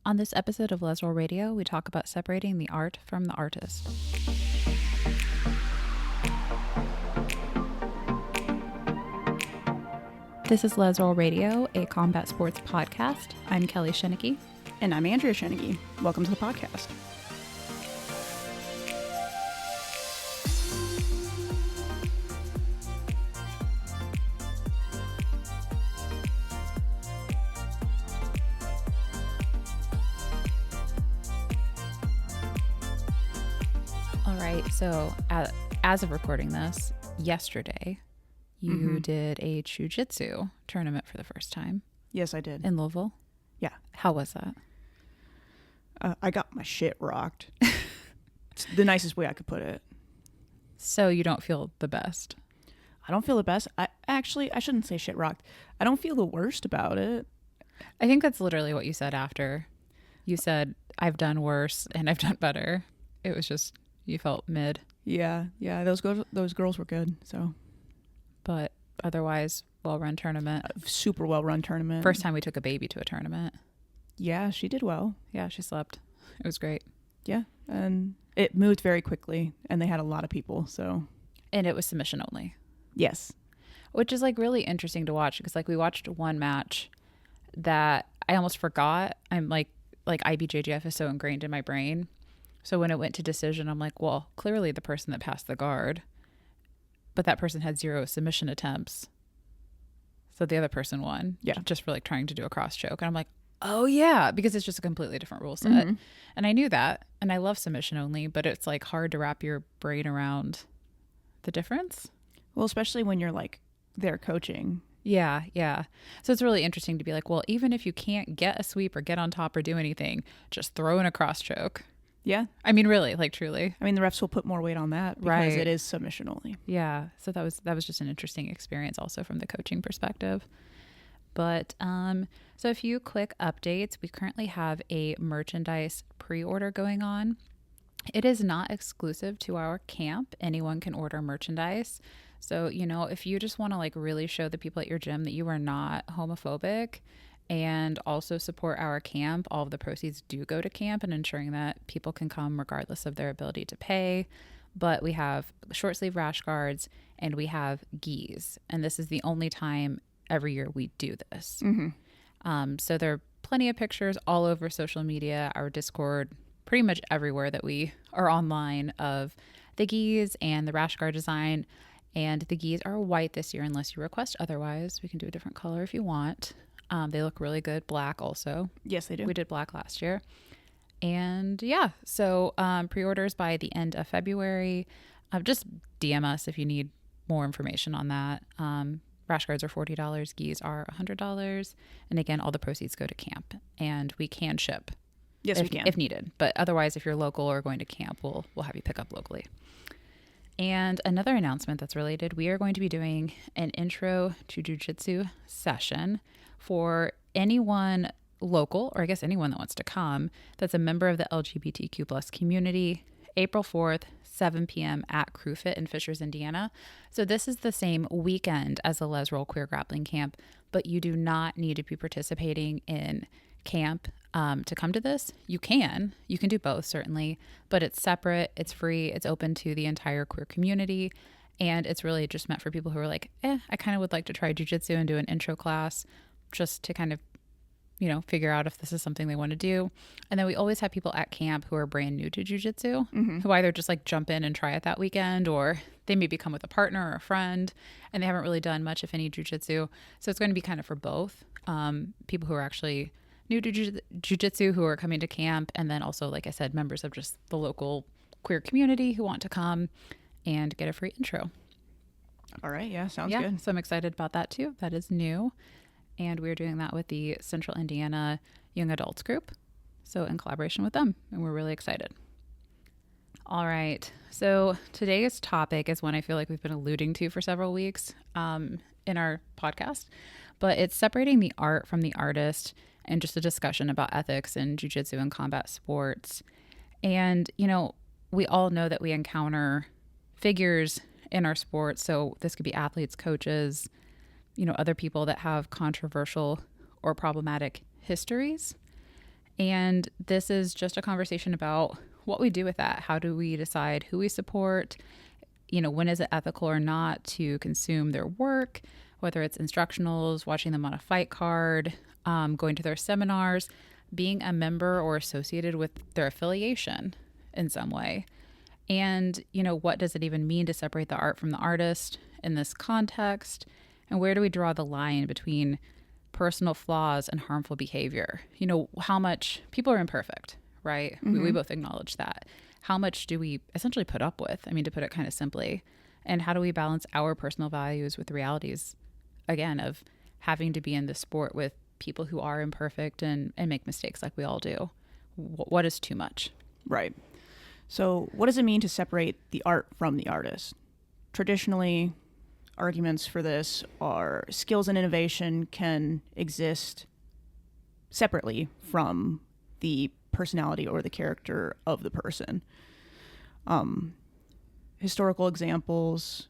On this episode of Les Roll Radio, we talk about separating the art from the artist. This is Les Roll Radio, a combat sports podcast. I'm Kelly Shinnicky. And I'm Andrea Shinnicky. Welcome to the podcast. All right, so as of recording this, yesterday, you did a jiu-jitsu tournament for the first time. Yes, I did. In Louisville? Yeah. How was that? I got my shit rocked. It's the nicest way I could put it. So you don't feel the best? I don't feel the best. I shouldn't say shit rocked. I don't feel the worst about it. I think that's literally what you said after. You said, I've done worse and I've done better. It was just, you felt mid. Yeah. Those girls were good. So, but otherwise, well-run tournament. Super well-run tournament. First time we took a baby to a tournament. Yeah, she did well. Yeah, she slept. It was great. Yeah, and it moved very quickly, and they had a lot of people. So, and it was submission only. Yes, which is like really interesting to watch because like we watched one match that I almost forgot. I'm like IBJJF is so ingrained in my brain. So when it went to decision, I'm like, well, clearly the person that passed the guard, but that person had 0 submission attempts. So the other person won. Yeah. Just for like trying to do a cross choke. And I'm like, oh yeah, because it's just a completely different rule set. And I knew that. And I love submission only, but it's like hard to wrap your brain around the difference. Well, especially when you're like there coaching. Yeah. So it's really interesting to be like, well, even if you can't get a sweep or get on top or do anything, just throw in a cross choke. Yeah. I mean, really, like truly. I mean, the refs will put more weight on that because it is submission only. Yeah. So that was just an interesting experience also from the coaching perspective. But so a few quick updates. We currently have a merchandise pre-order going on. It is not exclusive to our camp. Anyone can order merchandise. So, you know, if you just want to like really show the people at your gym that you are not homophobic and also support our camp, all of the proceeds do go to camp and ensuring that people can come regardless of their ability to pay. But we have short sleeve rash guards and we have gis. And this is the only time every year we do this. So there are plenty of pictures all over social media, our Discord, pretty much everywhere that we are online of the gis and the rash guard design. And the gis are white this year unless you request otherwise. We can do a different color if you want. They look really good. Black also. Yes, they do. We did black last year. And yeah, so pre-orders by the end of February. Just DM us if you need more information on that. Rash guards are $40. Gis are $100. And again, all the proceeds go to camp. And we can ship. Yes, we can. If needed. But otherwise, if you're local or going to camp, we'll have you pick up locally. And another announcement that's related, we are going to be doing an intro to jiu-jitsu session for anyone local, or I guess anyone that wants to come, that's a member of the LGBTQ plus community, April 4th, 7 p.m. at CrewFit in Fishers, Indiana. So this is the same weekend as the Les Roll Queer Grappling Camp, but you do not need to be participating in camp to come to this. You can do both certainly, but it's separate, it's free, it's open to the entire queer community. And it's really just meant for people who are like, I kind of would like to try jiu-jitsu and do an intro class just to kind of, you know, figure out if this is something they want to do. And then we always have people at camp who are brand new to jiu-jitsu, who either just like jump in and try it that weekend, or they maybe come with a partner or a friend and they haven't really done much, if any, jiu-jitsu. So it's going to be kind of for both people who are actually new to jiu-jitsu who are coming to camp, and then also, like I said, members of just the local queer community who want to come and get a free intro. All right. Yeah. Sounds good. So I'm excited about that too. That is new. And we're doing that with the Central Indiana Young Adults Group. So in collaboration with them. And we're really excited. All right. So today's topic is one I feel like we've been alluding to for several weeks in our podcast. But it's separating the art from the artist and just a discussion about ethics in jiu-jitsu and combat sports. And, you know, we all know that we encounter figures in our sports. So this could be athletes, coaches, you know, other people that have controversial or problematic histories. And this is just a conversation about what we do with that. How do we decide who we support? When is it ethical or not to consume their work, whether it's instructionals, watching them on a fight card, going to their seminars, being a member or associated with their affiliation in some way. And, what does it even mean to separate the art from the artist in this context? And where do we draw the line between personal flaws and harmful behavior? How much people are imperfect, right? We both acknowledge that. How much do we essentially put up with? I mean, to put it kind of simply. And how do we balance our personal values with the realities, again, of having to be in this sport with people who are imperfect and make mistakes like we all do? What is too much? Right. So what does it mean to separate the art from the artist? Traditionally, arguments for this are skills and innovation can exist separately from the personality or the character of the person. Historical examples,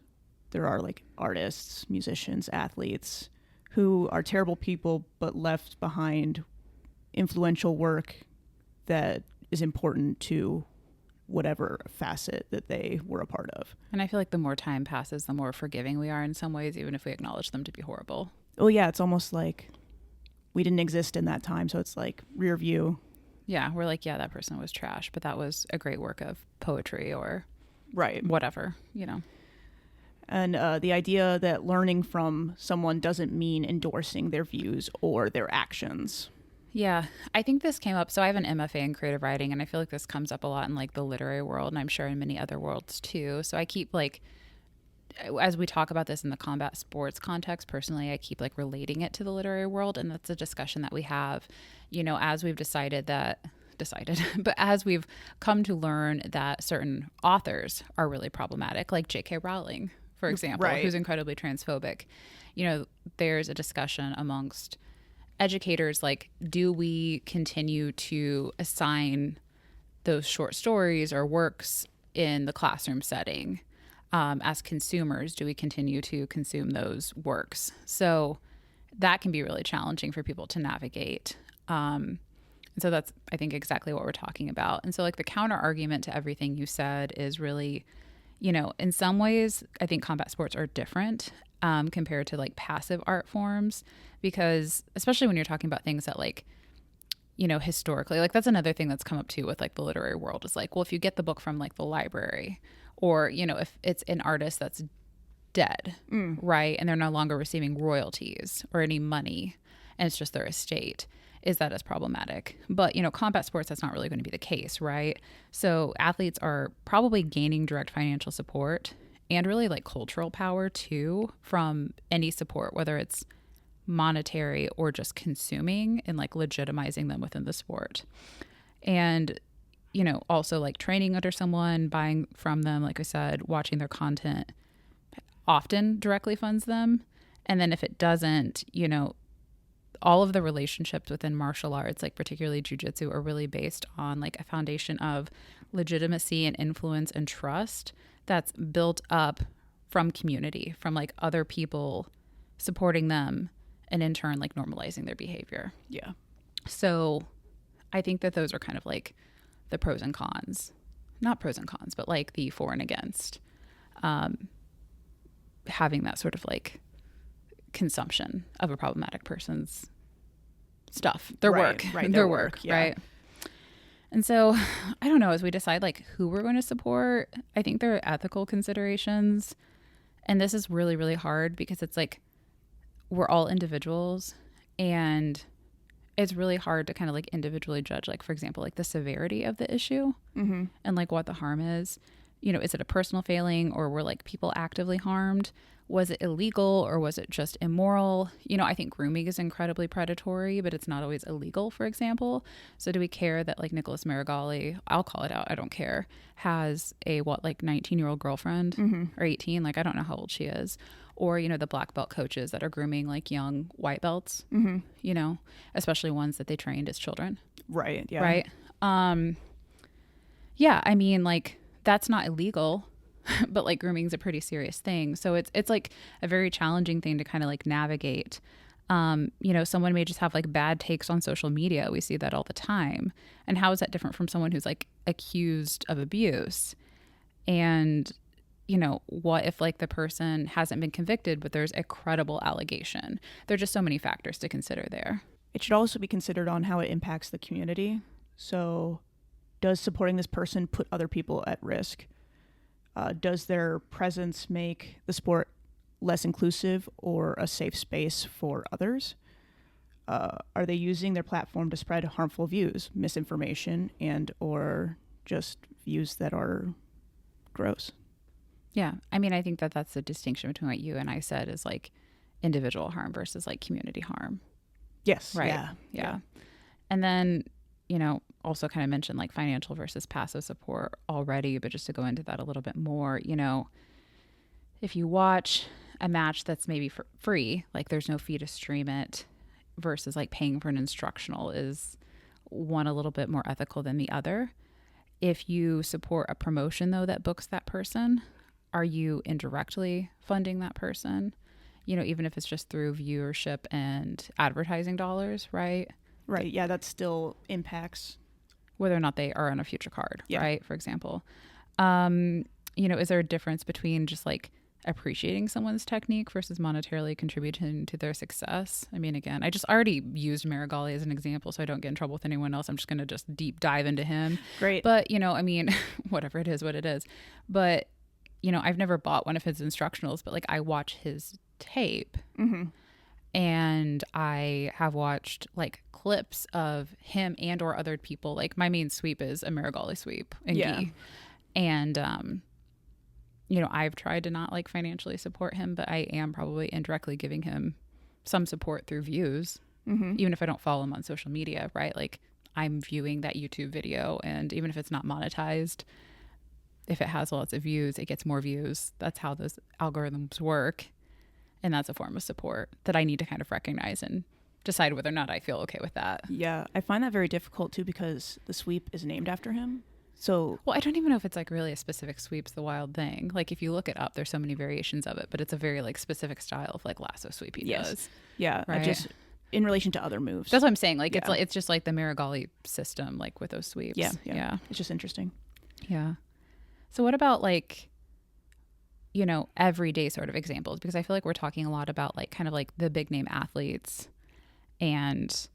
there are like artists, musicians, athletes who are terrible people but left behind influential work that is important to whatever facet that they were a part of. And I feel like the more time passes, the more forgiving we are in some ways, even if we acknowledge them to be horrible. Oh yeah, it's almost like we didn't exist in that time, so it's like rear view. Yeah, we're like, yeah, that person was trash, but that was a great work of poetry or right, whatever, And the idea that learning from someone doesn't mean endorsing their views or their actions. Yeah, I think this came up. So I have an MFA in creative writing, and I feel like this comes up a lot in like the literary world, and I'm sure in many other worlds too. So I keep like, as we talk about this in the combat sports context, personally, I keep like relating it to the literary world. And that's a discussion that we have, as we've but as we've come to learn that certain authors are really problematic, like J.K. Rowling, for example, right, who's incredibly transphobic. There's a discussion amongst educators, like, do we continue to assign those short stories or works in the classroom setting? As consumers, do we continue to consume those works? So that can be really challenging for people to navigate. And so that's, I think, exactly what we're talking about. And so like the counter argument to everything you said is really, in some ways, I think combat sports are different compared to like passive art forms, because especially when you're talking about things that like, historically, like that's another thing that's come up too with like the literary world is like, well, if you get the book from like the library, or, if it's an artist that's dead, right, and they're no longer receiving royalties or any money, and it's just their estate, is that as problematic? But, combat sports, that's not really going to be the case, right? So athletes are probably gaining direct financial support and really like cultural power too from any support, whether it's monetary or just consuming and like legitimizing them within the sport. And also like training under someone, buying from them, like I said, watching their content often directly funds them. And then if it doesn't, all of the relationships within martial arts, like particularly jiu-jitsu, are really based on like a foundation of legitimacy and influence and trust that's built up from community, from like other people supporting them and in turn like normalizing their behavior. Yeah. So I think that those are kind of like the pros and cons, not pros and cons, but like the for and against having that sort of like consumption of a problematic person's stuff, their work, their work, yeah. right? And so I don't know, as we decide like who we're going to support, I think there are ethical considerations. And this is really, really hard because it's like we're all individuals, and it's really hard to kind of like individually judge, like, for example, like the severity of the issue and like what the harm is. Is it a personal failing, or were like people actively harmed? Was it illegal, or was it just immoral? I think grooming is incredibly predatory, but it's not always illegal, for example. So do we care that like Nicholas Marigali, I'll call it out, I don't care, has a 19-year-old girlfriend or 18? Like, I don't know how old she is. Or, the black belt coaches that are grooming like young white belts, especially ones that they trained as children. Right. Yeah. Right. Yeah. I mean, like, that's not illegal, but like grooming is a pretty serious thing. So it's like a very challenging thing to kind of like navigate. Someone may just have like bad takes on social media. We see that all the time. And how is that different from someone who's like accused of abuse? And, what if like the person hasn't been convicted, but there's a credible allegation? There are just so many factors to consider there. It should also be considered on how it impacts the community. So, does supporting this person put other people at risk? Does their presence make the sport less inclusive or a safe space for others? Are they using their platform to spread harmful views, misinformation, and or just views that are gross? Yeah. I mean, I think that that's the distinction between what you and I said is like individual harm versus like community harm. Yes. Right. Yeah. And then, also kind of mentioned like financial versus passive support already, but just to go into that a little bit more, if you watch a match that's maybe for free, like there's no fee to stream it, versus like paying for an instructional, is one a little bit more ethical than the other. If you support a promotion though that books that person, are you indirectly funding that person? Even if it's just through viewership and advertising dollars, right? Right. Yeah, that still impacts whether or not they are on a future card, yeah. right? For example, is there a difference between just like appreciating someone's technique versus monetarily contributing to their success? I mean, again, I just already used Marigali as an example, so I don't get in trouble with anyone else. I'm just going to just deep dive into him. Great. But, whatever it is, what it is. But, I've never bought one of his instructionals, but like I watch his tape. Mm-hmm. And I have watched like clips of him and or other people. Like my main sweep is a Marigali sweep and gi. And, I've tried to not like financially support him, but I am probably indirectly giving him some support through views, even if I don't follow him on social media, right? Like I'm viewing that YouTube video, and even if it's not monetized, if it has lots of views, it gets more views. That's how those algorithms work. And that's a form of support that I need to kind of recognize and decide whether or not I feel okay with that. Yeah, I find that very difficult too because the sweep is named after him. So, well, I don't even know if it's like really a specific sweep's the wild thing. Like if you look it up, there's so many variations of it, but it's a very like specific style of like lasso sweep he does. Yeah, right? I just in relation to other moves. That's what I'm saying. Like it's just like the Marigali system, like with those sweeps. Yeah. It's just interesting. Yeah. So what about like, everyday sort of examples? Because I feel like we're talking a lot about like kind of like the big name athletes, and,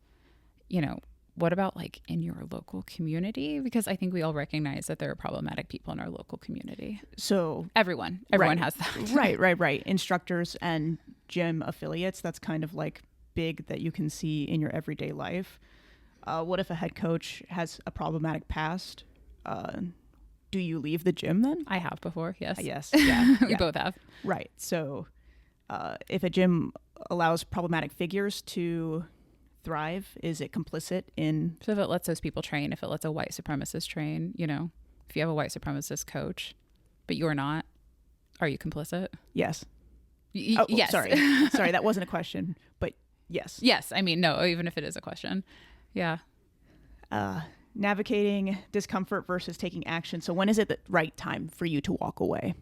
what about like in your local community? Because I think we all recognize that there are problematic people in our local community. So everyone has that. Right. Instructors and gym affiliates, that's kind of like big that you can see in your everyday life. What if a head coach has a problematic past? Do you leave the gym then? I have before, yes. Yes, yeah. We both have. Right. So if a gym allows problematic figures to thrive, is it complicit in... So if it lets those people train, if it lets a white supremacist train, if you have a white supremacist coach, but you're not, are you complicit? Yes. Yes. Sorry, that wasn't a question, but yes. Yes. I mean, no, even if it is a question. Yeah. Navigating discomfort versus taking action. So when is it the right time for you to walk away?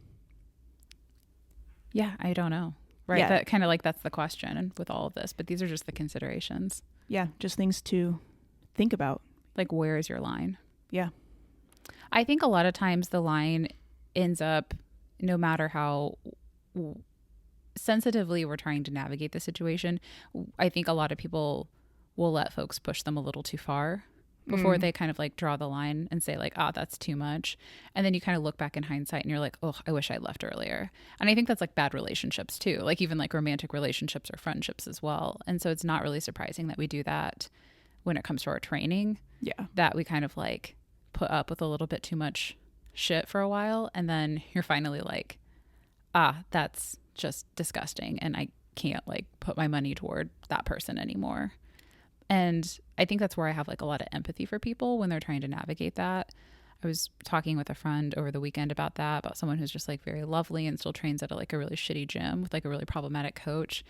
Yeah, I don't know. Right. Yeah. That kind of like that's the question and with all of this, but these are just the considerations. Yeah, just things to think about. Like, where is your line? Yeah. I think a lot of times the line ends up, no matter how sensitively we're trying to navigate the situation, I think a lot of people will let folks push them a little too far before they kind of like draw the line and say like, oh, that's too much. And then you kind of look back in hindsight and you're like, oh, I wish I left earlier. And I think that's like bad relationships too, like even like romantic relationships or friendships as well. And so it's not really surprising that we do that when it comes to our training. Yeah. That we kind of like put up with a little bit too much shit for a while. And then you're finally like, that's just disgusting. And I can't like put my money toward that person anymore. And I think that's where I have like a lot of empathy for people when they're trying to navigate that. I was talking with a friend over the weekend about that, about someone who's just like very lovely and still trains at like a really shitty gym with like a really problematic coach.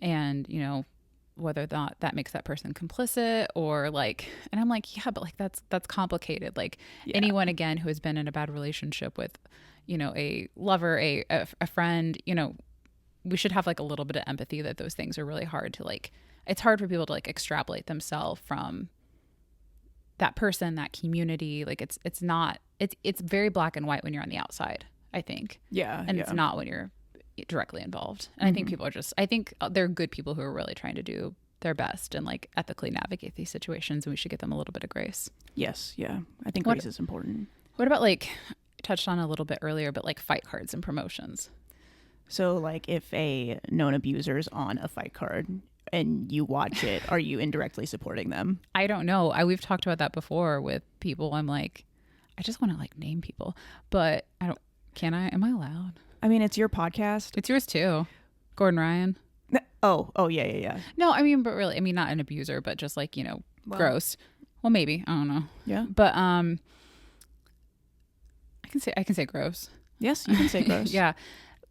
And, whether or not that makes that person complicit or like, and I'm like, yeah, but like that's complicated. Like anyone again who has been in a bad relationship with, a lover, a friend, we should have like a little bit of empathy that those things are really hard to like, it's hard for people to like extrapolate themselves from that person, that community. Like it's not, it's very black and white when you're on the outside, I think. Yeah. And it's not when you're directly involved. And I think people are just, I think they're good people who are really trying to do their best and like ethically navigate these situations, and we should give them a little bit of grace. Yes. Yeah. I think grace is important. What about like, touched on a little bit earlier, but like fight cards and promotions? So like if a known abuser is on a fight card and you watch it, are you indirectly supporting them? I don't know. We've talked about that before with people. I'm like, I just want to like name people, but I don't, can I, am I allowed? I mean, it's your podcast. It's yours too. Gordon Ryan. Oh, yeah. No, I mean, but really, I mean, not an abuser, but just like, gross. Well, maybe, I don't know. Yeah. But, I can say gross. Yes, you can say gross. Yeah.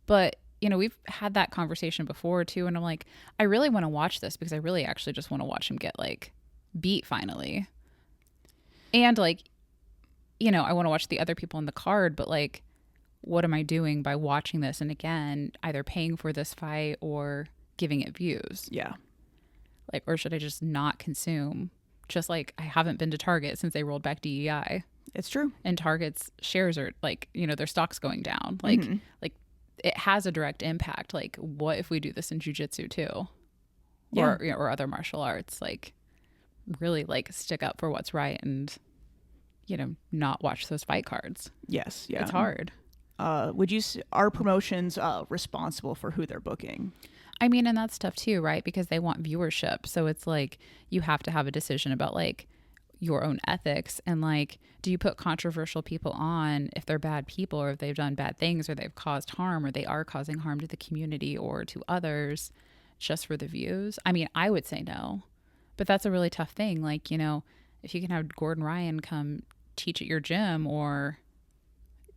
But, we've had that conversation before too. And I'm like, I really want to watch this because I really actually just want to watch him get like beat finally. And like, I want to watch the other people on the card, but like, what am I doing by watching this? And again, either paying for this fight or giving it views. Yeah. Like, or should I just not consume? Just like I haven't been to Target since they rolled back DEI. It's true. And Target's shares are like, their stock's going down. Like, like it has a direct impact. Like, what if we do this in jujitsu too? Yeah. Or other martial arts? Like, really like stick up for what's right and, not watch those fight cards. Yes. Yeah. It's hard. Are promotions responsible for who they're booking? I mean, and that's tough too, right? Because they want viewership. So it's like you have to have a decision about like your own ethics and like, do you put controversial people on if they're bad people or if they've done bad things or they've caused harm or they are causing harm to the community or to others just for the views? I mean, I would say no, but that's a really tough thing. Like, if you can have Gordon Ryan come teach at your gym or,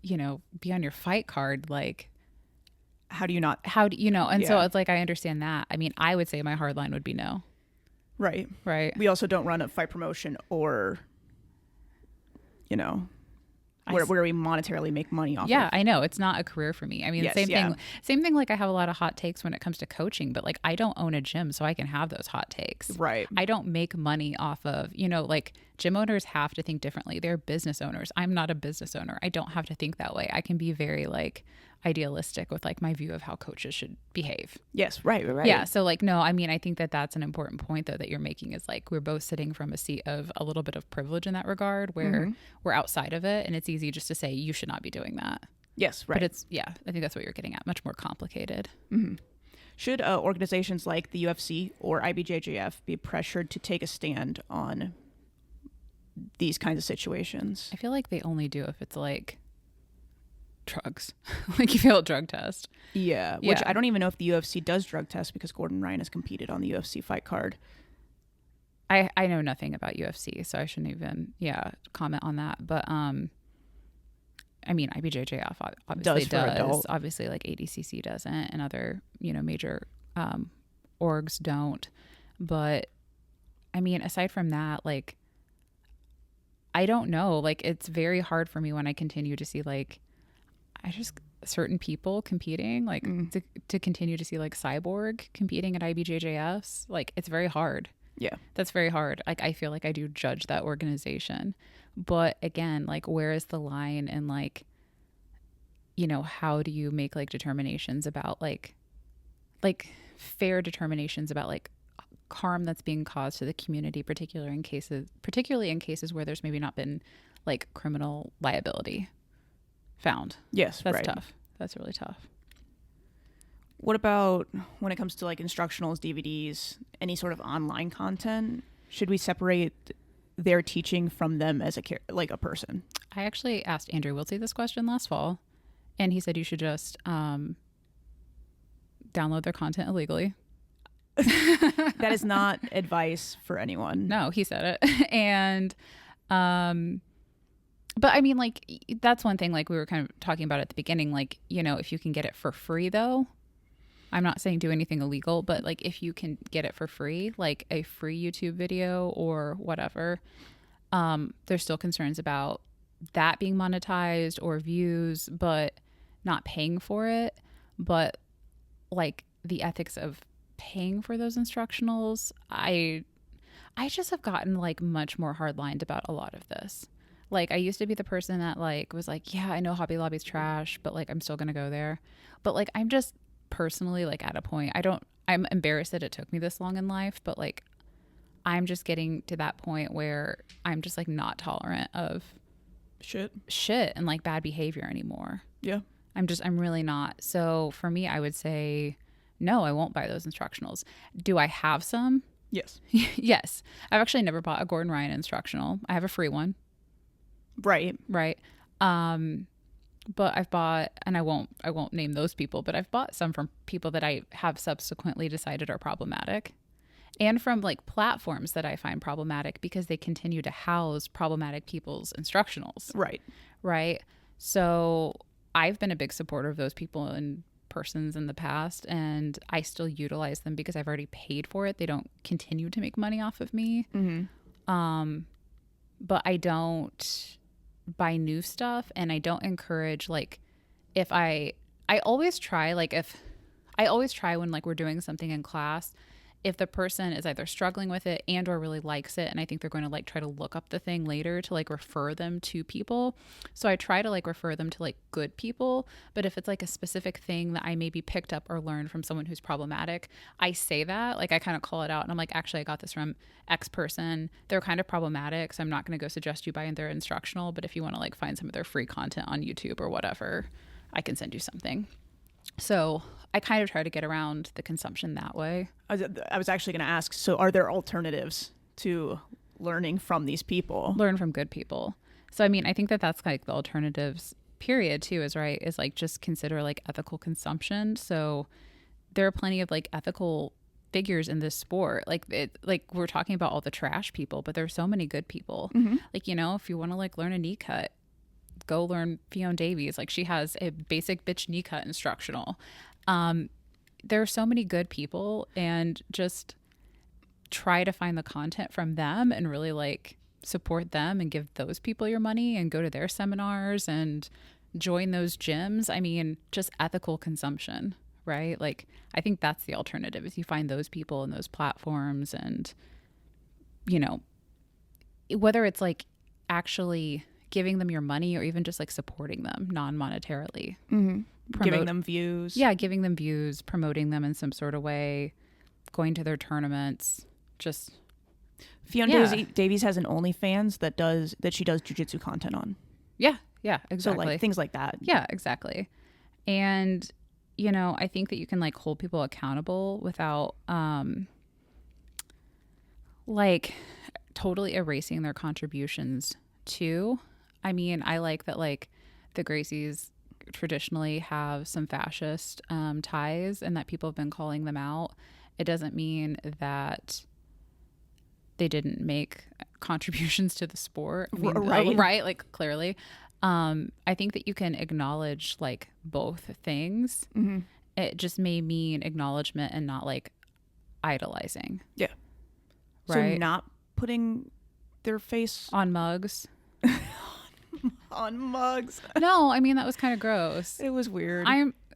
be on your fight card, like, how do you not? And so it's like, I understand that. I mean, I would say my hard line would be no. Right. Right. We also don't run a fight promotion or, where we monetarily make money off. Yeah, of. I know. It's not a career for me. I mean, Yes, same thing. Like I have a lot of hot takes when it comes to coaching, but like I don't own a gym, so I can have those hot takes. Right. I don't make money off of, like gym owners have to think differently. They're business owners. I'm not a business owner. I don't have to think that way. I can be very like idealistic with like my view of how coaches should behave. Yes. Right. Yeah. So like, no, I mean, I think that that's an important point though, that you're making is like, we're both sitting from a seat of a little bit of privilege in that regard where we're outside of it. And it's easy just to say, you should not be doing that. Yes. Right. But I think that's what you're getting at. Much more complicated. Should organizations like the UFC or IBJJF be pressured to take a stand on these kinds of situations? I feel like they only do if it's like drugs, like you fail a drug test. Yeah, which I don't even know if the UFC does drug tests because Gordon Ryan has competed on the UFC fight card. I know nothing about UFC, so I shouldn't even comment on that. But I mean, IBJJF obviously does. Obviously, like ADCC doesn't, and other major orgs don't. But I mean, aside from that, like I don't know. Like it's very hard for me when I continue to see like certain people competing, like to continue to see like Cyborg competing at IBJJFs. Like it's very hard. Yeah. That's very hard. Like I feel like I do judge that organization. But again, like where is the line and like, how do you make like determinations about like fair determinations about like harm that's being caused to the community, particularly in cases where there's maybe not been like criminal liability found. Yes, that's right. tough. That's really tough. What about when it comes to like instructionals, DVDs, any sort of online content? Should we separate their teaching from them as a person? I actually asked Andrew Wiltsey this question last fall, and he said you should just download their content illegally. That is not advice for anyone. No, he said it. And but I mean, like, that's one thing, like we were kind of talking about at the beginning, like, if you can get it for free though, I'm not saying do anything illegal, but like if you can get it for free, like a free YouTube video or whatever, there's still concerns about that being monetized or views, but not paying for it. But like the ethics of paying for those instructionals, I just have gotten like much more hardlined about a lot of this. Like I used to be the person that like was like, yeah, I know Hobby Lobby's trash, but like I'm still gonna go there. But like I'm just personally like at a point, I'm embarrassed that it took me this long in life, but like I'm just getting to that point where I'm just like not tolerant of shit and like bad behavior anymore. Yeah. I'm really not. So for me, I would say no, I won't buy those instructionals. Do I have some? Yes. Yes. I've actually never bought a Gordon Ryan instructional. I have a free one. Right. Right. But I've bought, and I won't name those people, but I've bought some from people that I have subsequently decided are problematic, and from like platforms that I find problematic because they continue to house problematic people's instructionals. Right. Right. So I've been a big supporter of those people and persons in the past, and I still utilize them because I've already paid for it. They don't continue to make money off of me. But I don't buy new stuff, and I don't encourage like if I always try like if I always try when like we're doing something in class, if the person is either struggling with it and or really likes it, and I think they're going to like try to look up the thing later to like refer them to people. So I try to like refer them to like good people. But if it's like a specific thing that I maybe picked up or learned from someone who's problematic, I say that, like I kind of call it out and I'm like, actually I got this from X person. They're kind of problematic, so I'm not going to go suggest you buy their instructional, but if you want to like find some of their free content on YouTube or whatever, I can send you something. So I kind of try to get around the consumption that way. I was actually going to ask, so are there alternatives to learning from these people? Learn from good people. So, I mean, I think that that's like the alternatives period too is right, is like just consider like ethical consumption. So there are plenty of like ethical figures in this sport. Like we're talking about all the trash people, but there's so many good people. Like, you know, if you want to like learn a knee cut, go learn Fionn Davies. Like she has a basic bitch knee cut instructional. There are so many good people, and just try to find the content from them and really like support them and give those people your money and go to their seminars and join those gyms. I mean, just ethical consumption, right? Like I think that's the alternative, is you find those people and those platforms, and you know, whether it's like actually giving them your money or even just like supporting them non-monetarily. Giving them views. Yeah, giving them views, promoting them in some sort of way, going to their tournaments. Just Fionn Davies has an OnlyFans that she does jiu-jitsu content on. Yeah, exactly. So like things like that. Yeah, exactly. And you know, I think that you can like hold people accountable without like totally erasing their contributions too. I mean, I like that like the Gracies traditionally have some fascist ties, and that people have been calling them out. It doesn't mean that they didn't make contributions to the sport. I mean, right? Like clearly. I think that you can acknowledge like both things. It just may mean acknowledgement and not like idolizing. Yeah. Right. So not putting their face on mugs. On mugs. No, I mean, that was kind of gross. It was weird.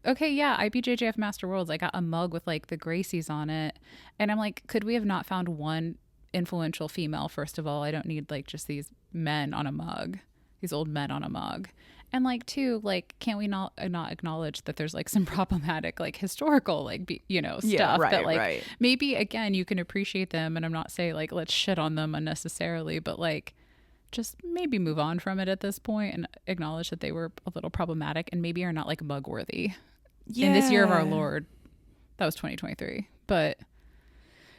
Okay, yeah, IBJJF Master Worlds, I got a mug with like the Gracies on it, and I'm like, could we have not found one influential female? First of all, I don't need like just these men on a mug, these old men on a mug. And like two, like, can't we not acknowledge that there's like some problematic like historical like stuff that like maybe again you can appreciate them, and I'm not saying like let's shit on them unnecessarily, but like just maybe move on from it at this point and acknowledge that they were a little problematic and maybe are not like mug worthy. In this year of our Lord, that was 2023. But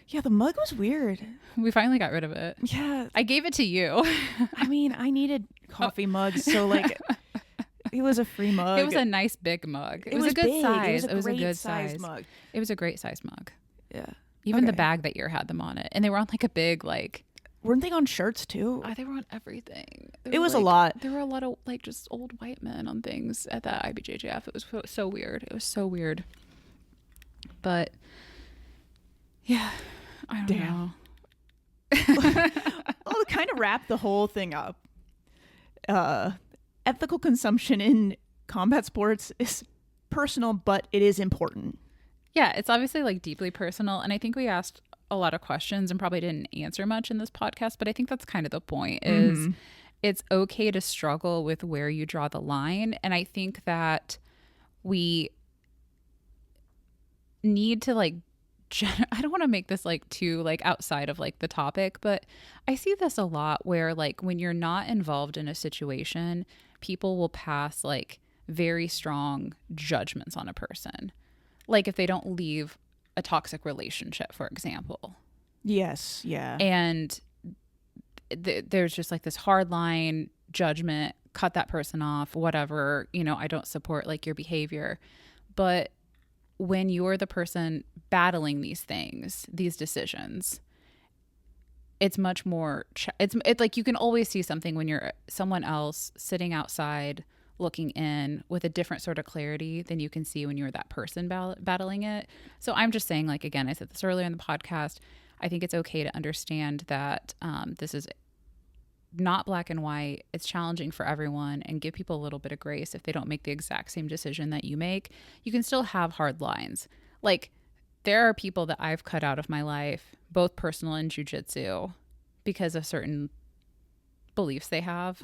yeah, the mug was weird. We finally got rid of it. Yeah. I gave it to you. I mean, I needed coffee mugs, so like it was a free mug. It was a nice big mug. It was a good big. size. It was a good size mug. It was a great size mug. Yeah. Even the bag that year had them on it. And they were on like a big like, weren't they on shirts too? They were on everything. It was like, a lot. There were a lot of like just old white men on things at that IBJJF. It was so weird. It was so weird. But yeah, I don't know. Well, to kind of wrap the whole thing up, ethical consumption in combat sports is personal, but it is important. Yeah, it's obviously like deeply personal. And I think we asked a lot of questions and probably didn't answer much in this podcast, but I think that's kind of the point is it's okay to struggle with where you draw the line. And I think that we need to like I don't want to make this like too like outside of like the topic, but I see this a lot where like when you're not involved in a situation, people will pass like very strong judgments on a person. Like if they don't leave a toxic relationship, for example. Yes, yeah. And there's just like this hard line judgment, cut that person off, whatever, you know, I don't support like your behavior. But when you're the person battling these things, these decisions, it's much more, it's like you can always see something when you're someone else sitting outside looking in with a different sort of clarity than you can see when you're that person battling it. So I'm just saying, like, again, I said this earlier in the podcast, I think it's okay to understand that this is not black and white. It's challenging for everyone, and give people a little bit of grace if they don't make the exact same decision that you make. You can still have hard lines. Like there are people that I've cut out of my life, both personal and jujitsu, because of certain beliefs they have,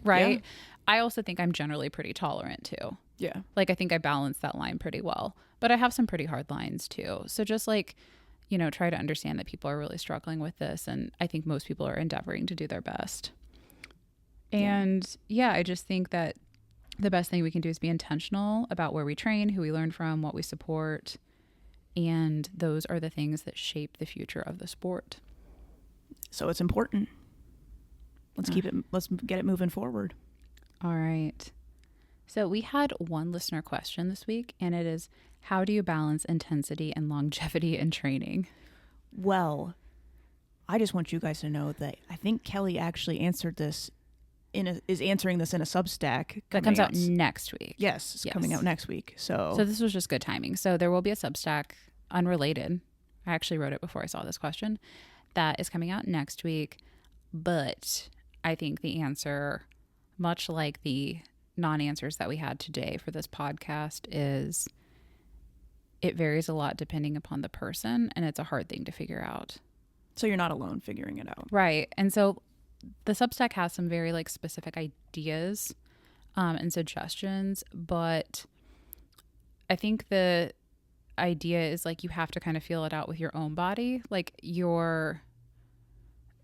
right? Yeah. I also think I'm generally pretty tolerant too. Yeah. Like I think I balance that line pretty well, but I have some pretty hard lines too. So just like, you know, try to understand that people are really struggling with this. And I think most people are endeavoring to do their best. And yeah, I just think that the best thing we can do is be intentional about where we train, who we learn from, what we support. And those are the things that shape the future of the sport. So it's important. Let's get it moving forward. All right. So we had one listener question this week, and it is, how do you balance intensity and longevity in training? Well, I just want you guys to know that I think Kelly actually answered this is answering this in a Substack that comes out next week. Yes, it's coming out next week. So this was just good timing. So there will be a Substack unrelated. I actually wrote it before I saw this question. That is coming out next week. But I think the answer, much like the non-answers that we had today for this podcast, is it varies a lot depending upon the person, and it's a hard thing to figure out. So you're not alone figuring it out. Right. And so the Substack has some very like specific ideas and suggestions, but I think the idea is like you have to kind of feel it out with your own body. Like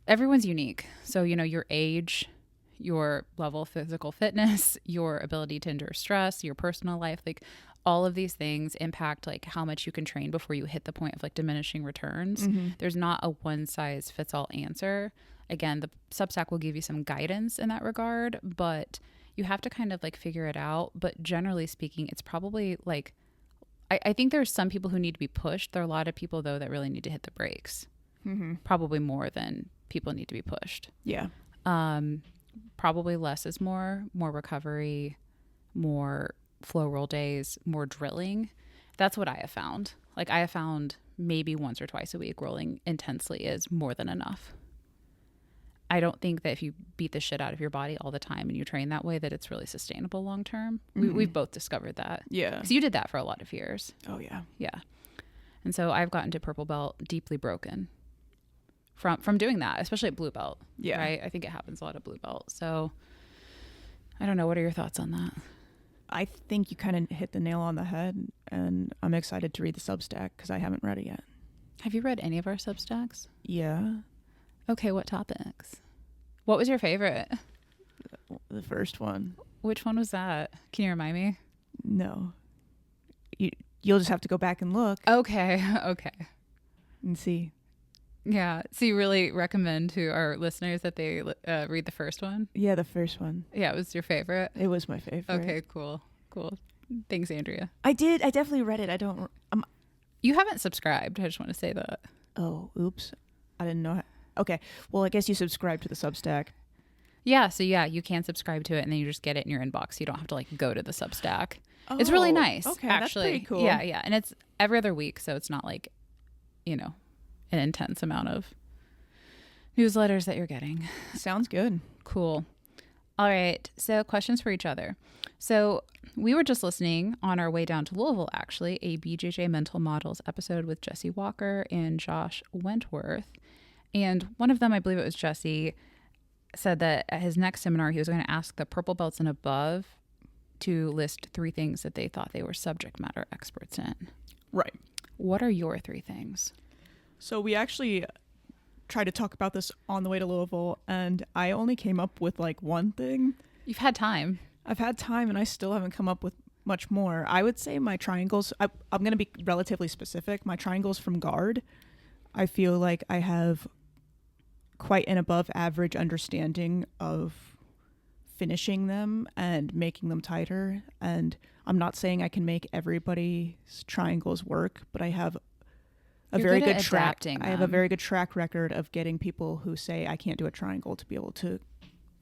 everyone's unique. So, you know, your age, your level of physical fitness, your ability to endure stress, your personal life, like all of these things impact like how much you can train before you hit the point of like diminishing returns. There's not a one size fits all answer. Again, the Substack will give you some guidance in that regard, but you have to kind of like figure it out. But generally speaking, it's probably like, I think there's some people who need to be pushed. There are a lot of people though that really need to hit the brakes, probably more than people need to be pushed. Yeah. Probably less is more recovery, more flow roll days, more drilling. That's what I have found. Like I have found maybe once or twice a week rolling intensely is more than enough. I don't think that if you beat the shit out of your body all the time and you train that way, that it's really sustainable long term. We've both discovered that. Yeah. Because you did that for a lot of years. Oh, yeah. Yeah. And so I've gotten to purple belt deeply broken from doing that, especially at blue belt. Yeah. Right? I think it happens a lot at blue belt. So I don't know. What are your thoughts on that? I think you kind of hit the nail on the head, and I'm excited to read the Substack because I haven't read it yet. Have you read any of our Substacks? Yeah. Okay, what topics? What was your favorite? The first one. Which one was that? Can you remind me? No. You'll just have to go back and look. Okay. And see. Yeah. So you really recommend to our listeners that they read the first one? Yeah, the first one. Yeah, it was your favorite? It was my favorite. Okay, cool. Thanks, Andrea. I definitely read it. You haven't subscribed. I just want to say that. Oh, oops. I didn't know. Okay. Well, I guess you subscribe to the Substack. Yeah. So yeah, you can subscribe to it and then you just get it in your inbox. You don't have to like go to the Substack. Oh, it's really nice. Okay. Actually. That's pretty cool. Yeah. And it's every other week. So it's not like, you know, an intense amount of newsletters that you're getting. Sounds good. Cool. All right. So, questions for each other. So, we were just listening on our way down to Louisville, actually, a BJJ Mental Models episode with Jesse Walker and Josh Wentworth. And one of them, I believe it was Jesse, said that at his next seminar, he was going to ask the purple belts and above to list 3 things that they thought they were subject matter experts in. Right. What are your 3 things? So we actually tried to talk about this on the way to Louisville, and I only came up with like one thing. You've had time. I've had time, and I still haven't come up with much more. I would say my triangles, I'm going to be relatively specific. My triangles from guard, I feel like I have quite an above average understanding of finishing them and making them tighter. And I'm not saying I can make everybody's triangles work, but I have a very good track. I have a very good track record of getting people who say I can't do a triangle to be able to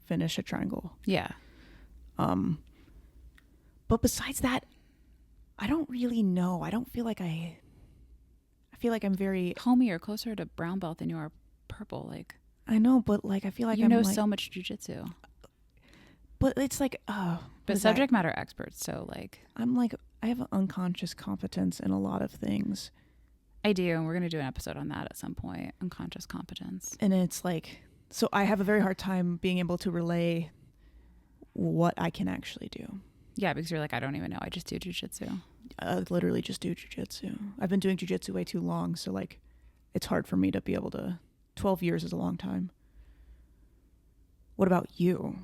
finish a triangle. Yeah. But besides that, I don't really know. I don't feel like I feel like I'm very... Homie, you're closer to brown belt than you are purple. Like, I know, but like I feel like you know so much jujitsu. But it's like, but subject matter experts. So like, I'm like, I have an unconscious competence in a lot of things. I do, and we're gonna do an episode on that at some point. Unconscious competence. And it's like, so I have a very hard time being able to relay what I can actually do. Yeah, because you're like, I don't even know. I just do jujitsu. I literally just do jujitsu. I've been doing jujitsu way too long, so like, it's hard for me to be able to. 12 years is a long time. What about you?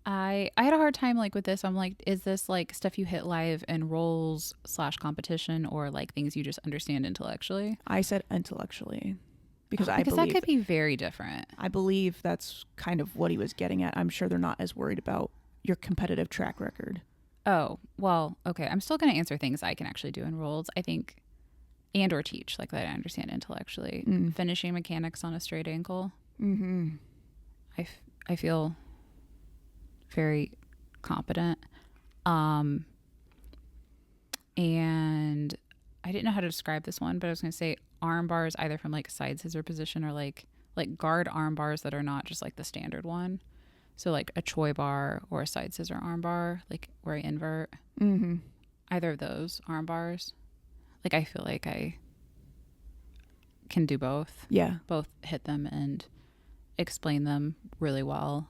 I had a hard time like with this. I'm like, is this like stuff you hit live and rolls / competition, or like things you just understand intellectually? I said intellectually because that could be very different. I believe that's kind of what he was getting at. I'm sure they're not as worried about your competitive track record. Oh, well, okay. I'm still going to answer things I can actually do in rolls, I think, and or teach, like that I understand intellectually. Finishing mechanics on a straight ankle. Mm-hmm. I feel very competent. And I didn't know how to describe this one, but I was going to say arm bars either from like side scissor position or like guard arm bars that are not just like the standard one. So like a Choi bar or a side scissor arm bar, like where I invert. Mm-hmm. Either of those arm bars. Like I feel like I can do both. Yeah. Both hit them and explain them really well.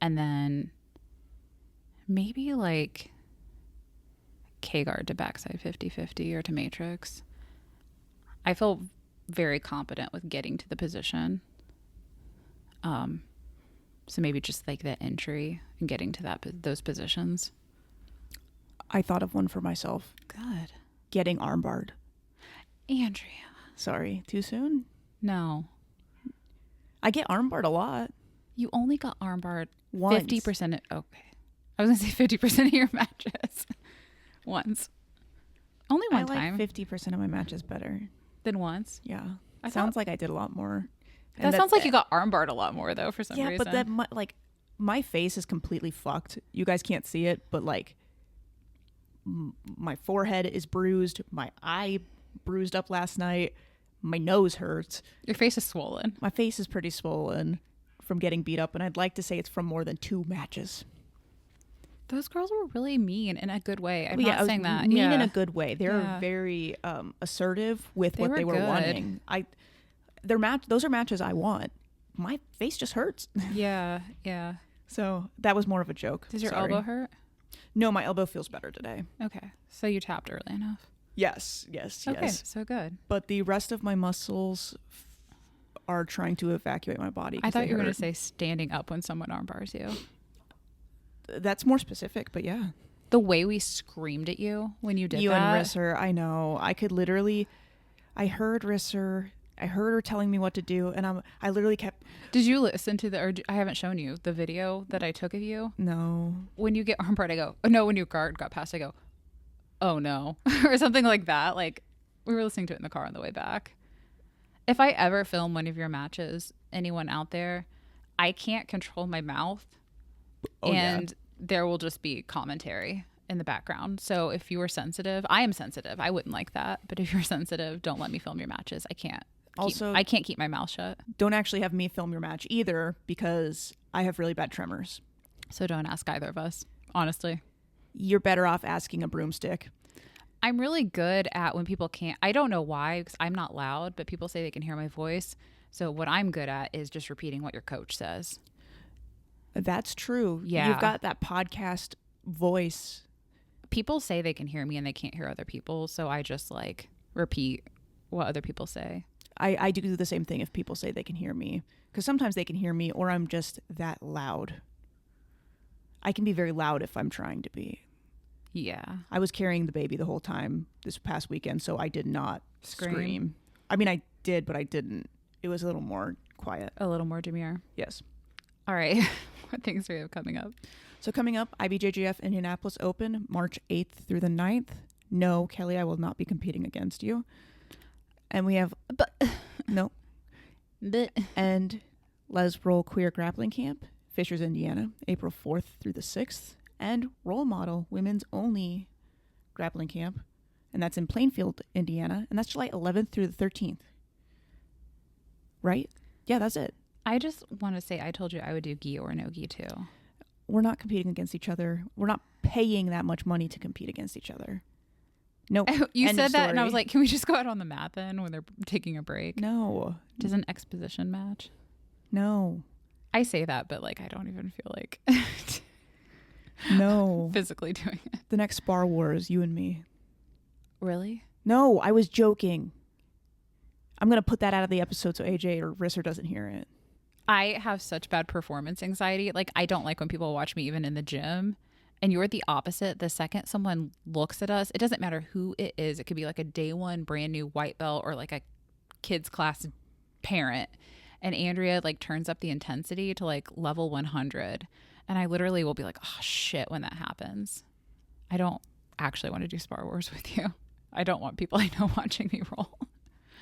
And then maybe like K-guard to backside 50-50 or to matrix. I feel very competent with getting to the position. So maybe just like that entry and getting to those positions. I thought of one for myself. Good. Getting armbarred. Andrea. Sorry, too soon? No. I get armbarred a lot. You only got armbarred Once. 50%. Okay. I was going to say 50% of your matches. Once. Only one time. I like 50% of my matches better. Than once? Yeah. Sounds like I did a lot more. That sounds like you got armbarred a lot more, though, for some reason. Yeah, but my face is completely fucked. You guys can't see it, but like my forehead is bruised. My eye bruised up last night. My nose hurts. Your face is swollen. My face is pretty swollen from getting beat up, and I'd like to say it's from more than 2 matches. Those girls were really mean in a good way. I'm not saying that. Mean in a good way. They're very assertive with what they were wanting. Those are matches I want. My face just hurts. Yeah. So that was more of a joke. Does your elbow hurt? No, my elbow feels better today. Okay. So you tapped early enough. Yes. Okay, so good. But the rest of my muscles are trying to evacuate my body. I thought you were going to say standing up when someone armbars you. That's more specific, but yeah. The way we screamed at you when you did that. You and Risser, I know. I heard Risser. I heard her telling me what to do, and I literally kept... Did you listen to I haven't shown you the video that I took of you? No. When you get armbarred, I go, oh, no, when your guard got past, I go, oh no, or something like that. Like, we were listening to it in the car on the way back. If I ever film one of your matches, anyone out there, I can't control my mouth, and there will just be commentary in the background. So if you are sensitive, I am sensitive. I wouldn't like that. But if you're sensitive, don't let me film your matches. I can't. I can't keep my mouth shut. Don't actually have me film your match either, because I have really bad tremors. So don't ask either of us, honestly. You're better off asking a broomstick. I'm really good at when people can't. I don't know why, because I'm not loud, but people say they can hear my voice. So what I'm good at is just repeating what your coach says. That's true. Yeah. You've got that podcast voice. People say they can hear me and they can't hear other people. So I just like repeat what other people say. I do the same thing if people say they can hear me. Because sometimes they can hear me or I'm just that loud. I can be very loud if I'm trying to be. Yeah. I was carrying the baby the whole time this past weekend, so I did not scream. I mean, I did, but I didn't. It was a little more quiet. A little more demure. Yes. All right. What things do we have coming up? So coming up, IBJJF Indianapolis Open, March 8th through the 9th. No, Kelly, I will not be competing against you. And we have... No. And Les Roll Queer Grappling Camp, Fishers, Indiana, April 4th through the 6th. And Role Model Women's Only Grappling Camp. And that's in Plainfield, Indiana. And that's July 11th through the 13th. Right? Yeah, that's it. I just want to say I told you I would do gi or no gi too. We're not competing against each other. We're not paying that much money to compete against each other. No. You End said of that and I story. was like, can we just go out on the mat then when they're taking a break? No. Does an exposition match? No. I say that, but like I don't even feel like No. physically doing it. The next Spar War is you and me. Really? No, I was joking. I'm going to put that out of the episode so AJ or Risser doesn't hear it. I have such bad performance anxiety. Like I don't like when people watch me even in the gym. And you're the opposite. The second someone looks at us, it doesn't matter who it is. It could be like a day one brand new white belt or like a kids class parent. And Andrea like turns up the intensity to like level 100. And I literally will be like, oh shit, when that happens. I don't actually want to do Spar Wars with you. I don't want people I know watching me roll.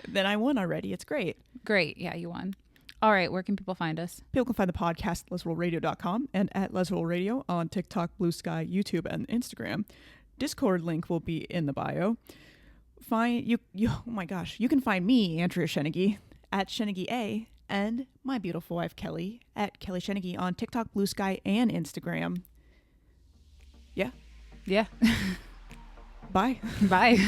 Then I won already. It's great. Great. Yeah, you won. All right. Where can people find us? People can find the podcast at lesrollradio.com and at lesrollradio on TikTok, Blue Sky, YouTube, and Instagram. Discord link will be in the bio. Find you oh my gosh, you can find me, Andrea Shenegi, at Shenegi A, and my beautiful wife Kelly at Kelly Shenegi on TikTok, Blue Sky, and Instagram. Yeah. Yeah. Bye. Bye.